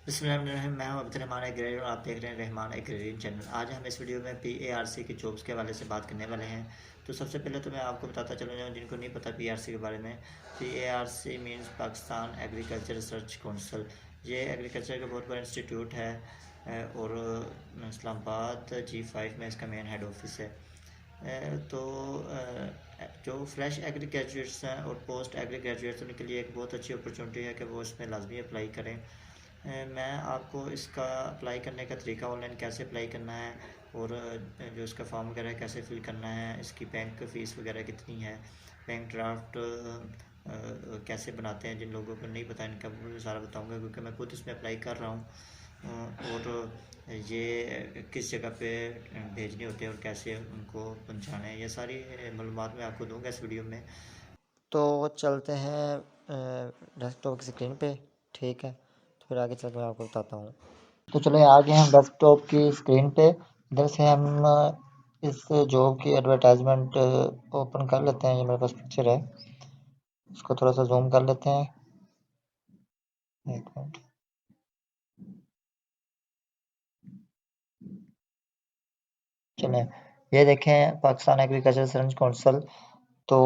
बिस्मिल्लाहिर्रहमानिर्रहीम। मैं हूं अब्दुल रहमान एग्रेरियन और आप देख रहे हैं रहमान एग्रेरियन चैनल। आज हम इस वीडियो में पीएआरसी की जॉब्स के हवाले से बात करने वाले हैं। तो सबसे पहले तो मैं आपको बताता चलूँ जिनको नहीं पता पीएआरसी के बारे में। PARC means Pakistan agriculture research council. ये एग्रीकल्चर का बहुत बड़ा इंस्टीट्यूट है और इस्लामाबाद G5 में इसका मेन हेड ऑफिस है। तो जो फ्रेश एग्री ग्रेजुएट्स हैं और पोस्ट एग्री ग्रेजुएट्स उनके लिए एक बहुत अच्छी अपॉर्चुनिटी है कि वो इसमें लाजमी अप्लाई करें। मैं आपको इसका अप्लाई करने का तरीका, ऑनलाइन कैसे अप्लाई करना है और जो इसका फॉर्म वगैरह है कैसे फिल करना है, इसकी बैंक फ़ीस वगैरह कितनी है, बैंक ड्राफ्ट कैसे बनाते हैं, जिन लोगों को नहीं पता इनका सारा बताऊंगा क्योंकि मैं खुद इसमें अप्लाई कर रहा हूँ। और ये किस जगह पे भेजने होते हैं और कैसे उनको पहुँचाना है, ये सारी मालूमात मैं आपको दूंगा इस वीडियो में। तो चलते हैं डेस्कटॉप की स्क्रीन पे। ठीक है, तो फिर आगे चल कर मैं आपको बताता हूँ। तो चलो आ गए हम डेस्कटॉप की स्क्रीन पे। इधर से हम इस जॉब की एडवर्टाइजमेंट ओपन कर लेते हैं। ये मेरे पास पिक्चर है, इसको थोड़ा सा जूम कर लेते हैं। एक मिनट। चलें, ये देखें पाकिस्तान एग्रीकल्चर रिसर्च काउंसिल। तो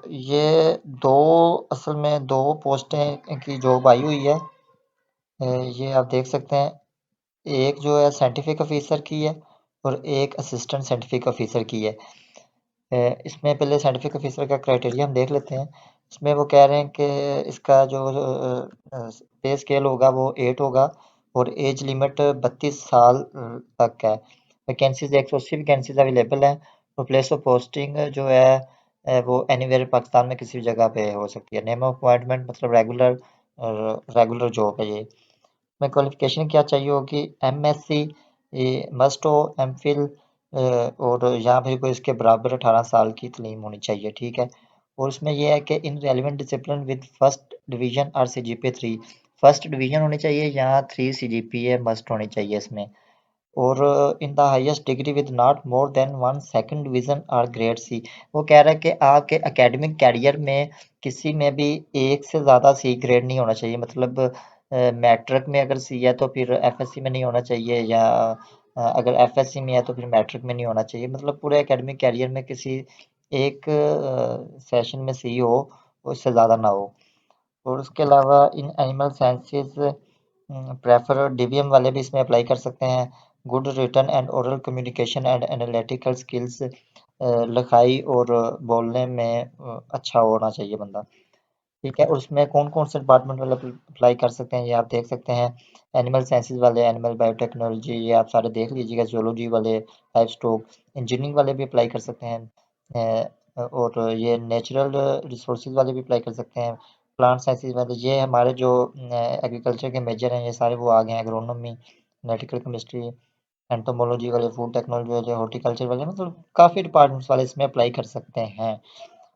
ये दो असल में दो पोस्टें की जॉब आई हुई है। ये आप देख सकते हैं, एक जो है साइंटिफिक ऑफिसर की है और एक असिस्टेंट साइंटिफिक ऑफिसर की है। इसमें पहले साइंटिफिक ऑफिसर का क्राइटेरिया हम देख लेते हैं। इसमें वो कह रहे हैं कि इसका जो पे स्केल होगा वो 8 होगा और एज लिमिट 32 साल तक है। वैकेंसीज 180 वैकेंसीज अवेलेबल हैं और प्लेस ऑफ पोस्टिंग जो है वो एनीवेयर पाकिस्तान में किसी भी जगह पे हो सकती है। नेम ऑफ अपॉइंटमेंट मतलब रेगुलर जॉब है ये। में क्वालिफिकेशन क्या चाहिए होगी, एमएससी मस्ट हो, एमफिल और या फिर कोई इसके बराबर 18 साल की तालीम होनी चाहिए। ठीक है, और उसमें यह है कि in relevant discipline with first division और सीजीपीए 3, फर्स्ट डिवीजन होनी चाहिए या 3 सीजीपीए मस्ट होनी चाहिए इसमें। और in the highest degree with not more than 1 second division और ग्रेड सी। वो कह रहा है कि आपके एकेडमिक कैरियर में किसी में भी एक से ज़्यादा सी ग्रेड नहीं होना चाहिए। मतलब मैट्रिक में अगर सी है तो फिर एफएससी में नहीं होना चाहिए, या अगर एफएससी में है तो फिर मैट्रिक में नहीं होना चाहिए। मतलब पूरे एकेडमिक कैरियर में किसी एक सेशन में सी हो, उससे ज़्यादा ना हो। और उसके अलावा in animal sciences prefer DBM वाले भी इसमें अप्लाई कर सकते हैं। Good written and oral communication and analytical skills, लिखाई और बोलने में अच्छा होना चाहिए बंदा। ठीक है, और उसमें कौन कौन से डिपार्टमेंट वाले अप्लाई कर सकते हैं ये आप देख सकते हैं। एनिमल साइंसेज वाले, एनिमल बायोटेक्नोलॉजी, ये आप सारे देख लीजिएगा। जोलॉजी वाले, लाइफ स्टॉक, इंजीनियरिंग वाले भी अप्लाई कर सकते हैं। और ये नेचुरल रिसोर्सेज वाले भी अप्लाई कर सकते हैं। प्लांट साइंसेज वाले, ये हमारे जो एग्रीकल्चर के मेजर हैं ये सारे वो आ गए हैं। एग्रोनॉमी, नेटिकल केमिस्ट्री, एंटोमोलॉजी वाले, फूड टेक्नोलॉजी वाले, हॉर्टिकल्चर वाले, मतलब काफ़ी डिपार्टमेंट्स वाले इसमें अप्लाई कर सकते हैं।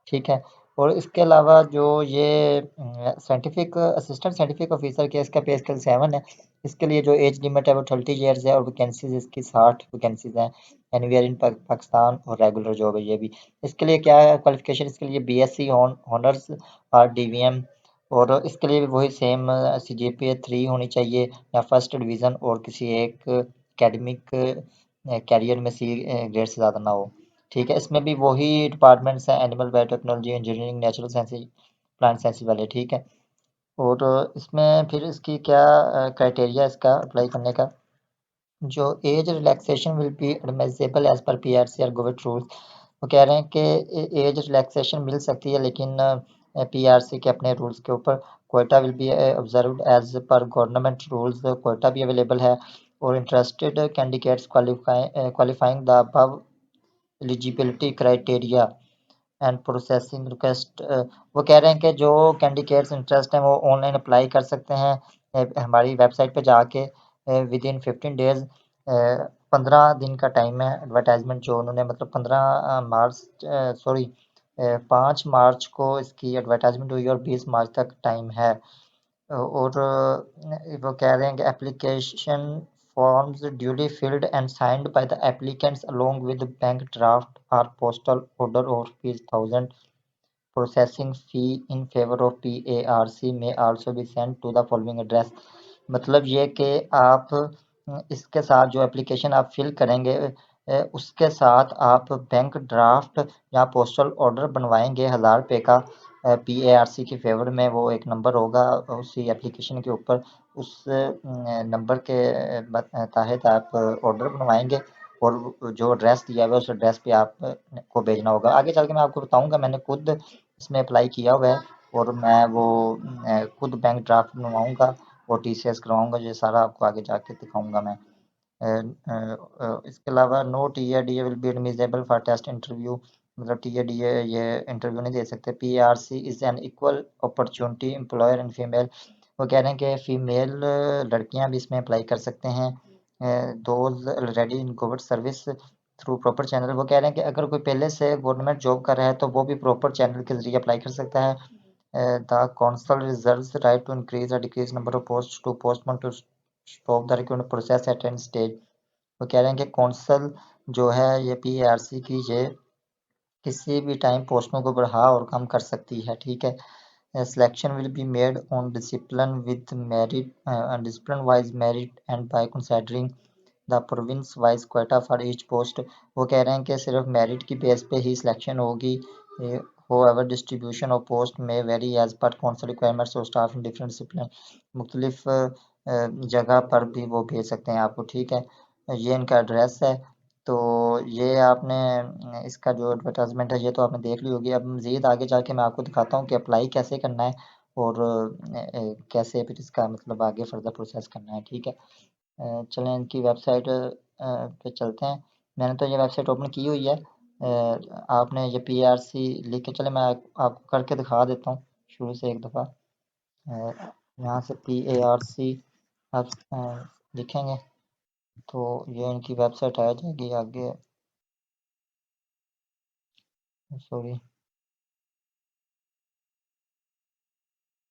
ठीक है, और इसके अलावा जो ये साइंटिफिक असिस्टेंट साइंटिफिक ऑफिसर के इसका पे स्केल 7 है। इसके लिए जो एज लिमिट है वो 30 ईयर्स है और वैकेंसीज इसकी 60 वैकेंसीज हैं। एनीवेयर इन पाकिस्तान और रेगुलर जॉब है ये भी। इसके लिए क्या है क्वालिफिकेशन, इसके लिए बीएससी ऑनर्स और डीवीएम, और इसके लिए भी वही सेम सीजीपीए 3 होनी चाहिए या फर्स्ट डिवीज़न और किसी एक एकेडमिक कैरियर में सी ग्रेड से ज़्यादा ना हो। ठीक है, इसमें भी वही डिपार्टमेंट्स हैं, animal biotechnology, engineering, natural sciences, plant sciences वाले। ठीक है, और इसमें फिर इसकी क्या क्राइटेरिया इसका अप्लाई करने का, जो age relaxation will be admissible as per PRC और गवर्नमेंट रूल्स। वो कह रहे हैं कि एज रिलैक्सेशन मिल सकती है लेकिन पीआरसी के अपने रूल्स के ऊपर। Quota will be observed as per government rules, quota भी अवेलेबल है। और interested candidates qualifying the above eligibility criteria and processing request. वो कह रहे हैं कि जो कैंडिडेट्स इंटरेस्ट हैं वो ऑनलाइन अप्लाई कर सकते हैं हमारी वेबसाइट पे जाके विद इन 15 डेज। 15 दिन का टाइम है एडवर्टाइजमेंट जो उन्होंने, मतलब 15 मार्च, सॉरी 5 मार्च को इसकी एडवर्टाइजमेंट हुई और 20 मार्च तक टाइम है। और वो कह रहे हैं कि application forms duly filled and signed by the applicants along with bank draft और पोस्टल ऑर्डर और ₹1000 processing fee in favor of PARC may also be sent to the following address। मतलब ये कि आप इसके साथ जो एप्लीकेशन आप फिल करेंगे उसके साथ आप बैंक ड्राफ्ट या पोस्टल ऑर्डर बनवाएंगे 1000 रुपये का PARC के फेवर में। वो एक नंबर होगा उसी एप्लीकेशन के ऊपर, उस नंबर के तहत आप ऑर्डर बनवाएंगे और जो एड्रेस दिया हुआ है उस एड्रेस पे आप को भेजना होगा। आगे चल के मैं आपको बताऊंगा, मैंने खुद इसमें अप्लाई किया हुआ है और मैं वो खुद बैंक ड्राफ्ट बनवाऊंगा और TCS करवाऊंगा। ये सारा आपको आगे जाके दिखाऊंगा मैं। इसके अलावा no TA DA will be admissible for test interview, मतलब TA DA ये इंटरव्यू नहीं दे सकते। PARC is an equal opportunity employer and female, वो कह रहे हैं कि फीमेल लड़कियां भी इसमें अप्लाई कर सकते हैं। Those already in government service through proper channel, वो कह रहे हैं कि अगर कोई पहले से गवर्नमेंट जॉब कर रहा है तो वो भी प्रॉपर चैनल के जरिए अप्लाई कर सकता है। The council reserves the right to increase और decrease number of post to postpone to stop the recruitment process at any stage. वो कह रहे हैं कि कौंसल जो है ये PARC की ये किसी भी टाइम पोस्टों को बढ़ा और कम कर सकती है, ठीक है। Selection will be made on discipline with merit, discipline wise merit and by considering the province wise quota for each post. वो कह रहे हैं कि सिर्फ मेरिट की बेस पे ही सिलेक्शन होगी। होएवर डिस्ट्रीब्यूशन ऑफ पोस्ट में vary as per council requirements of staff in different discipline, मुख्तलिफ जगह पर भी वो भेज सकते हैं आपको, ठीक है। ये इनका एड्रेस है। तो ये आपने इसका जो एडवर्टाइजमेंट है ये तो आपने देख ली होगी। अब मज़ीद आगे जाके मैं आपको दिखाता हूँ कि अप्लाई कैसे करना है और कैसे फिर इसका मतलब आगे फर्दर प्रोसेस करना है, ठीक है। चलें इनकी वेबसाइट पे चलते हैं। मैंने तो ये वेबसाइट ओपन की हुई है। आपने ये PARC लिख के चले, मैं आपको करके दिखा देता हूँ शुरू से एक दफ़ा। यहाँ से PARC आप लिखेंगे तो ये इनकी वेबसाइट आ जाएगी आगे। सॉरी,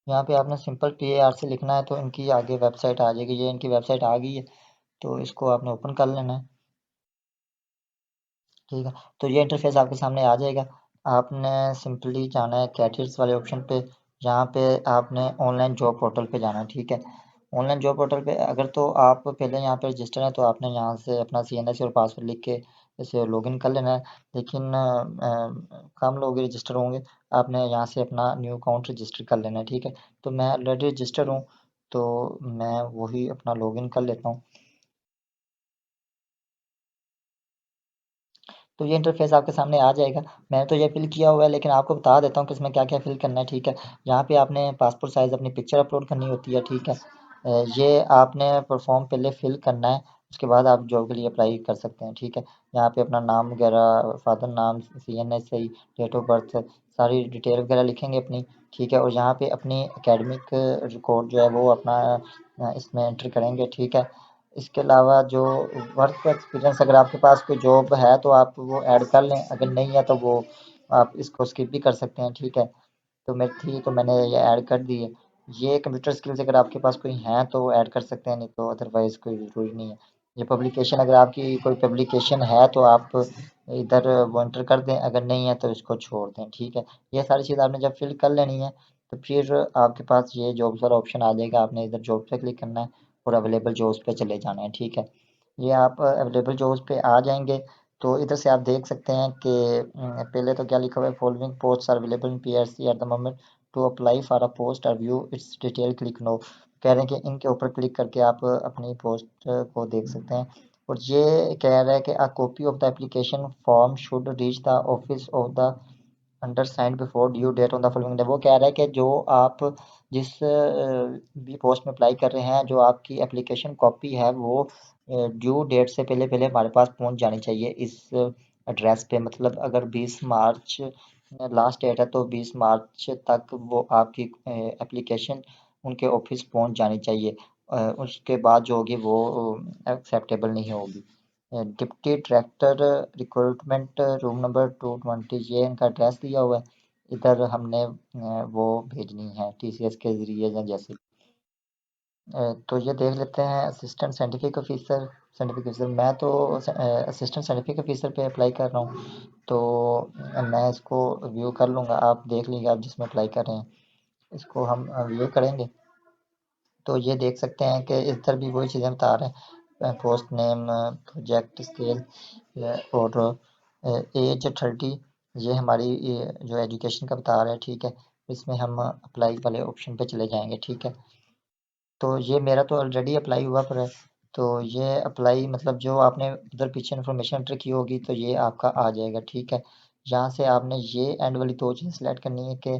यहाँ पे आपने सिंपल PARC लिखना है तो इनकी आगे वेबसाइट आ जाएगी। ये इनकी वेबसाइट आ गई है तो इसको आपने ओपन कर लेना है, ठीक है। तो ये इंटरफेस आपके सामने आ जाएगा। आपने सिंपली जाना है कैटेगरीज वाले ऑप्शन पे, यहाँ पे आपने ऑनलाइन जॉब पोर्टल पे जाना है, ठीक है। ऑनलाइन जॉब पोर्टल पे अगर तो आप पहले यहाँ पे रजिस्टर हैं तो आपने यहाँ से अपना CNS और पासवर्ड लिख के इसे लॉगिन कर लेना है। लेकिन कम लोग रजिस्टर होंगे, आपने यहाँ से अपना न्यू अकाउंट रजिस्टर कर लेना है, ठीक है। तो मैं ऑलरेडी रजिस्टर हूँ तो मैं वही अपना लॉगिन कर लेता हूँ। तो ये इंटरफेस आपके सामने आ जाएगा। मैंने तो ये फिल किया हुआ है लेकिन आपको बता देता हूँ कि इसमें क्या क्या फिल करना है, ठीक है। यहाँ पे आपने पासपोर्ट साइज अपनी पिक्चर अपलोड करनी होती है, ठीक है। ये आपने परफॉर्म पहले फिल करना है, उसके बाद आप जॉब के लिए अप्लाई कर सकते हैं, ठीक है। यहाँ पे अपना नाम वगैरह, फादर नाम, CNSI, डेट ऑफ बर्थ, सारी डिटेल वगैरह लिखेंगे अपनी, ठीक है। और यहाँ पे अपनी एकेडमिक रिकॉर्ड जो है वो अपना इसमें एंटर करेंगे, ठीक है। इसके अलावा जो वर्क एक्सपीरियंस, अगर आपके पास कोई जॉब है तो आप वो ऐड कर लें, अगर नहीं है तो वो आप इसको स्किप भी कर सकते हैं, ठीक है। तो मेरी थी तो मैंने ये ऐड कर दी है। ये कंप्यूटर स्किल्स अगर आपके पास कोई हैं तो वो ऐड कर सकते हैं, नहीं तो अदरवाइज़ कोई ज़रूरी नहीं है। ये पब्लिकेशन, अगर आपकी कोई पब्लिकेशन है तो आप इधर वो एंटर कर दें, अगर नहीं है तो इसको छोड़ दें, ठीक है। ये सारी चीज़ आपने जब फिल कर लेनी है तो फिर आपके पास ये जॉब्स वाला ऑप्शन आ जाएगा। आपने इधर जॉब पे क्लिक करना है और अवेलेबल जॉब्स पे चले जाना है, ठीक है। ये आप अवेलेबल जॉब्स पे आ जाएंगे तो इधर से आप देख सकते हैं कि पहले तो क्या लिखा हुआ है, following post are available in PRC at the moment, to apply for a post और view its detail click now. कह रहे हैं कि इनके ऊपर क्लिक करके आप अपनी पोस्ट को देख सकते हैं। और ये कह रहा है कि a copy of the application form should reach the office of the undersigned before due date on the following day. वो कह रहा है कि जो आप जिस भी पोस्ट में अप्लाई कर रहे हैं, जो आपकी एप्लीकेशन कॉपी है वो ड्यू डेट से पहले पहले हमारे पास पहुंच जानी चाहिए इस एड्रेस पे। मतलब अगर 20 मार्च लास्ट डेट है तो 20 मार्च तक वो आपकी एप्लीकेशन उनके ऑफिस पहुंच जानी चाहिए। उसके बाद जो होगी वो एक्सेप्टेबल नहीं होगी। Deputy director recruitment room number 220, ये इनका एड्रेस दिया हुआ है। इधर हमने वो भेजनी है TCS के ज़रिए या जैसे। तो ये देख लेते हैं assistant scientific officer, scientific officer. मैं तो असिस्टेंट साइंटिफिक ऑफिसर पे अप्लाई कर रहा हूँ तो मैं इसको व्यू कर लूँगा। आप देख लीजिए आप जिसमें अप्लाई कर रहे हैं, इसको हम व्यू करेंगे। तो ये देख सकते हैं कि इधर भी वही चीज़ें बता रहे हैं, पोस्ट नेम, प्रोजेक्ट स्केल और एज 30, ये हमारी ये जो एजुकेशन का बता रहा है, ठीक है। इसमें हम अप्लाई वाले ऑप्शन पे चले जाएंगे, ठीक है। तो ये मेरा तो ऑलरेडी अप्लाई हुआ पर है, तो ये अप्लाई मतलब जो आपने उधर पीछे इन्फॉर्मेशन एंटर की होगी तो ये आपका आ जाएगा, ठीक है। यहाँ से आपने ये एंड वाली दो चीज़ सेलेक्ट करनी है कि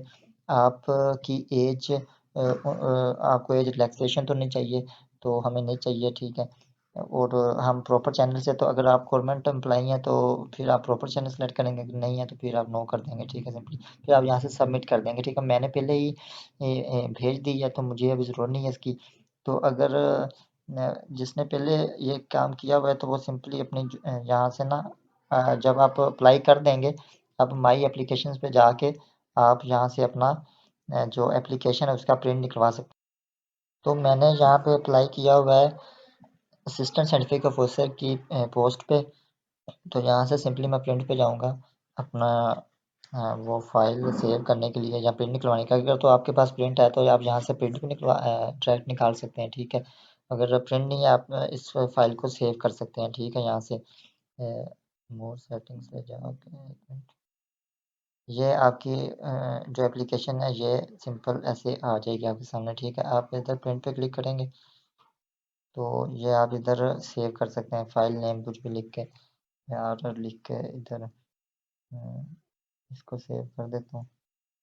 आपकी एज, आपको एज रिलैक्सेशन तो नहीं चाहिए, तो हमें नहीं चाहिए, ठीक है। और हम प्रॉपर चैनल से, तो अगर आप गवर्नमेंट एम्प्लॉई हैं तो फिर आप प्रॉपर चैनल सेलेक्ट करेंगे, अगर नहीं है तो फिर आप नो कर देंगे, ठीक है, सिंपली। फिर आप यहाँ से सबमिट कर देंगे, ठीक है। मैंने पहले ही भेज दी है, तो मुझे अभी ज़रूरत नहीं है इसकी। तो अगर जिसने पहले ये काम किया हुआ है तो वो सिंपली अपनी यहाँ से ना, जब आप अप्लाई कर देंगे, अब माई एप्लीकेशंस पे जाके आप यहाँ से अपना जो एप्लीकेशन है उसका प्रिंट निकलवा सकते हैं। तो मैंने यहाँ पे अप्लाई किया हुआ है असिस्टेंट साइंटिफिक ऑफिसर की पोस्ट पे। तो यहाँ से सिंपली मैं प्रिंट पे जाऊँगा अपना, वो फाइल सेव करने के लिए या प्रिंट निकलवाने का। अगर तो आपके पास प्रिंट है तो आप यहाँ से प्रिंट भी डायरेक्ट निकाल सकते हैं, ठीक है। अगर प्रिंट नहीं है, आप इस फाइल को सेव कर सकते हैं, ठीक है। यहाँ से मोर सेटिंग्स पे जाके एक मिनट, ये आपकी जो एप्लीकेशन है ये सिंपल ऐसे आ जाएगी आपके सामने, ठीक है। आप इधर प्रिंट पे क्लिक करेंगे तो ये आप इधर सेव कर सकते हैं, फाइल नेम कुछ भी लिख के या ऑर्डर लिख के इधर इसको सेव कर देता हूँ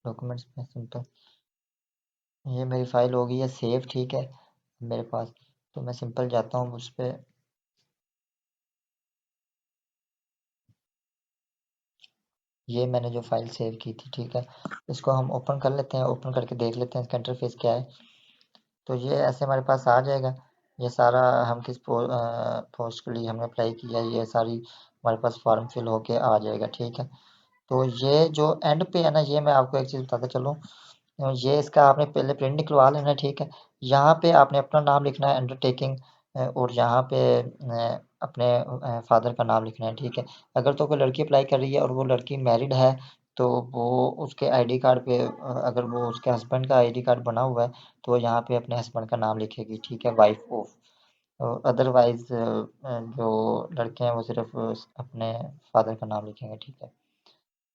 डॉक्यूमेंट्स में सिंपल। ये मेरी फाइल हो गई है सेव, ठीक है, मेरे पास। तो मैं सिंपल जाता हूँ उस पर, ये मैंने जो फाइल सेव की थी, ठीक है। इसको हम ओपन कर लेते हैं, ओपन करके देख लेते हैं इसका इंटरफेस क्या है। तो ये ऐसे हमारे पास आ जाएगा। ये सारा हम किस पोस्ट के लिए हमने अप्लाई किया है, ये सारी हमारे पास फॉर्म फिल होके आ जाएगा, ठीक है। तो ये जो एंड पे है ना, ये मैं आपको एक चीज़ बताता चलूँ, ये इसका आपने पहले प्रिंट निकलवा लेना है, ठीक है। यहाँ पे आपने अपना नाम लिखना है, अंडरटेकिंग, और यहाँ पे अपने फादर का नाम लिखना है, ठीक है। अगर तो कोई लड़की अप्लाई कर रही है और वो लड़की मैरिड है, तो वो उसके आईडी कार्ड पे, अगर वो उसके हस्बैंड का आईडी कार्ड बना हुआ है तो वो यहाँ पे अपने हस्बैंड का नाम लिखेगी, ठीक है, वाइफ ऑफ। अदरवाइज जो लड़के हैं वो सिर्फ अपने फादर का नाम लिखेंगे, ठीक है।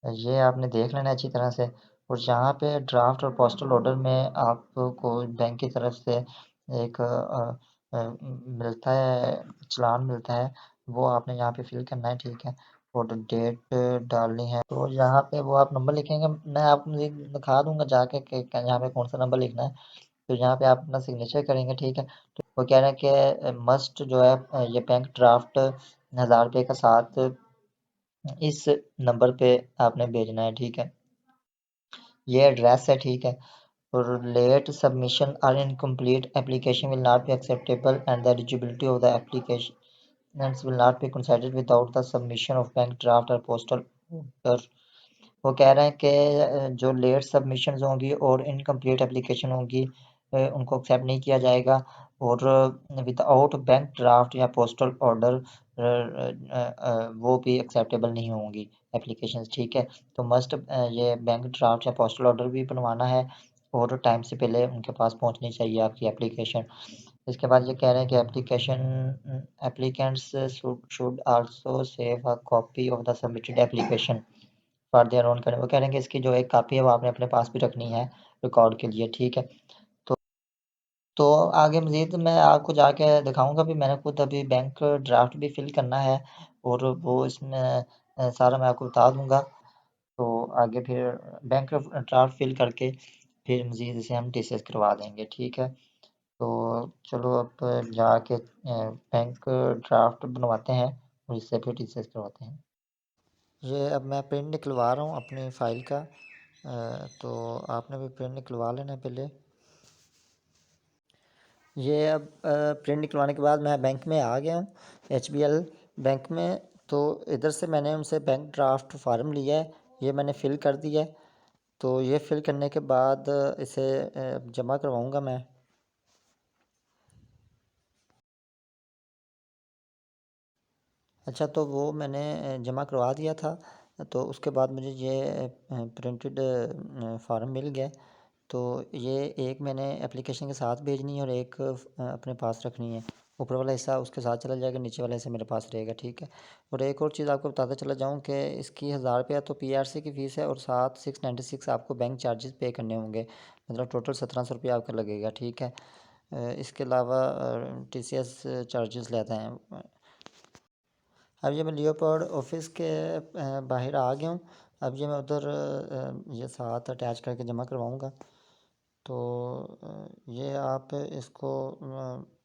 ये आपने देख लेना है अच्छी तरह से। और यहाँ पे ड्राफ्ट और पोस्टल ऑर्डर में आपको बैंक की तरफ से एक मिलता है, चालान मिलता है, वो आपने यहाँ पे फिल करना है, ठीक है। और डेट डालनी है, तो यहाँ पे वो आप नंबर लिखेंगे, मैं आपको दिखा दूंगा जाके कि यहाँ पे कौन सा नंबर लिखना है। तो यहाँ पे आप अपना सिग्नेचर करेंगे, ठीक है। तो वो कह रहे हैं कि मस्ट जो है ये बैंक ड्राफ्ट 1000 रुपये का साथ इस नंबर पे आपने भेजना है, ठीक है। ये एड्रेस है, ठीक है। और लेट सबमिशन और incomplete application will not be acceptable and the eligibility of the application will not be considered without the submission of bank draft और पोस्टल ऑर्डर। वो कह रहे हैं कि जो लेट सबमिशन होंगी और इनकम्प्लीट एप्लीकेशन होंगी, उनको एक्सेप्ट नहीं किया जाएगा। और विदाउट बैंक ड्राफ्ट या पोस्टल ऑर्डर वो भी एक्सेप्टेबल नहीं होंगी एप्लीकेशंस, ठीक है। तो मस्ट ये बैंक ड्राफ्ट या पोस्टल ऑर्डर भी बनवाना है और टाइम से पहले उनके पास पहुंचनी चाहिए आपकी एप्लीकेशन। इसके बाद ये कह रहे हैं कि applicants should also save a copy of the submitted application for their own करें। वो कह रहे हैं कि इसकी जो एक कॉपी है वो आपने अपने पास भी रखनी है रिकॉर्ड के लिए, ठीक है। तो तो आगे मज़ीद मैं आपको जाके दिखाऊंगा भी, मैंने खुद अभी बैंक ड्राफ्ट भी फिल करना है और वो इसमें सारा मैं आपको बता दूंगा। तो आगे फिर बैंक ड्राफ्ट फिल करके फिर मज़ीद इसे हम टीसीएस करवा देंगे, ठीक है। तो चलो अब जाके बैंक ड्राफ्ट बनवाते हैं और इससे फिर टीसीएस करवाते हैं। ये अब मैं प्रिंट निकलवा रहा हूँ अपनी फ़ाइल का, तो आपने भी प्रिंट निकलवा लेना है पहले। ये अब प्रिंट निकलवाने के बाद मैं बैंक में आ गया हूँ, एचबीएल बैंक में। तो इधर से मैंने उनसे बैंक ड्राफ्ट फार्म लिया है, ये मैंने फ़िल कर दिया है। तो ये फ़िल करने के बाद इसे जमा करवाऊँगा मैं। अच्छा, तो वो मैंने जमा करवा दिया था, तो उसके बाद मुझे ये प्रिंटेड फार्म मिल गया। तो ये एक मैंने एप्लीकेशन के साथ भेजनी है और एक अपने पास रखनी है। ऊपर वाला हिस्सा उसके साथ चला जाएगा, नीचे वाला हिस्सा मेरे पास रहेगा, ठीक है। और एक और चीज़ आपको बताता चला जाऊँ कि इसकी 1000 रुपया तो पीआरसी की फ़ीस है और साथ 696 आपको बैंक चार्जेस पे करने होंगे, मतलब टोटल 1700 रुपया आपका लगेगा, ठीक है। इसके अलावा टीसीएस चार्जेस लेते हैं। अब ये मैं लियोपोल्ड ऑफिस के बाहर आ गया हूँ। अब ये मैं उधर ये साथ अटैच करके जमा करवाऊँगा। तो ये आप इसको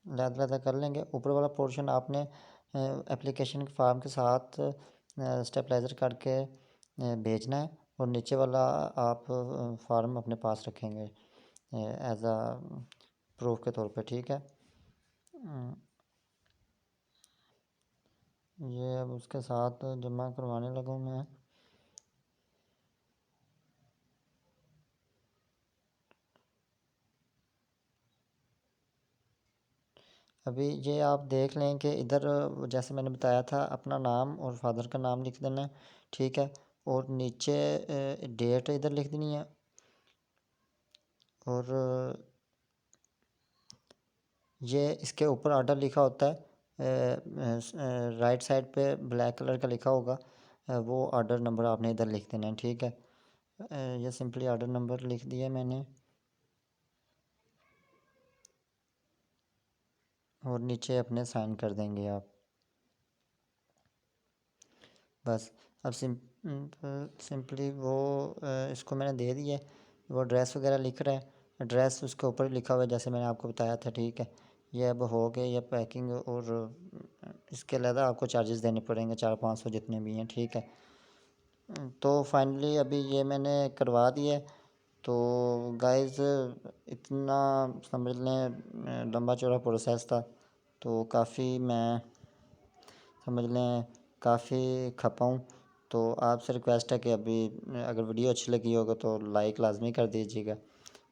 लहदा कर लेंगे। ऊपर वाला पोर्शन आपने एप्लीकेशन के फॉर्म के साथ स्टेपलाइज़र करके भेजना है और नीचे वाला आप फॉर्म अपने पास रखेंगे एज आ प्रूफ के तौर पे, ठीक है। ये अब उसके साथ जमा करवाने लगा हूँ मैं। अभी ये आप देख लें कि इधर जैसे मैंने बताया था अपना नाम और फादर का नाम लिख देना है, ठीक है। और नीचे डेट इधर लिख देनी है और ये इसके ऊपर ऑर्डर लिखा होता है राइट साइड पे ब्लैक कलर का लिखा होगा, वो ऑर्डर नंबर आपने इधर लिख देना है, ठीक है। ये सिंपली ऑर्डर नंबर लिख दिया मैंने और नीचे अपने साइन कर देंगे आप, बस। अब सिंपली वो इसको मैंने दे दिया। वो ड्रेस वगैरह लिख रहा है, ड्रेस उसके ऊपर लिखा हुआ है जैसे मैंने आपको बताया था, ठीक है। ये अब हो गया ये पैकिंग और इसके अलावा आपको चार्जेस देने पड़ेंगे 400-500 जितने भी हैं, ठीक है। तो फाइनली अभी ये मैंने करवा दिया है। तो गाइस इतना समझ लें लंबा चौड़ा प्रोसेस था, तो काफ़ी मैं समझ लें काफ़ी खपा हूँ। तो आपसे रिक्वेस्ट है कि अभी अगर वीडियो अच्छी लगी होगा तो लाइक लाजमी कर दीजिएगा।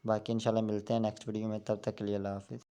बाकी इंशाल्लाह मिलते हैं नेक्स्ट वीडियो में, तब तक के लिए अल्लाह हाफ़िज़।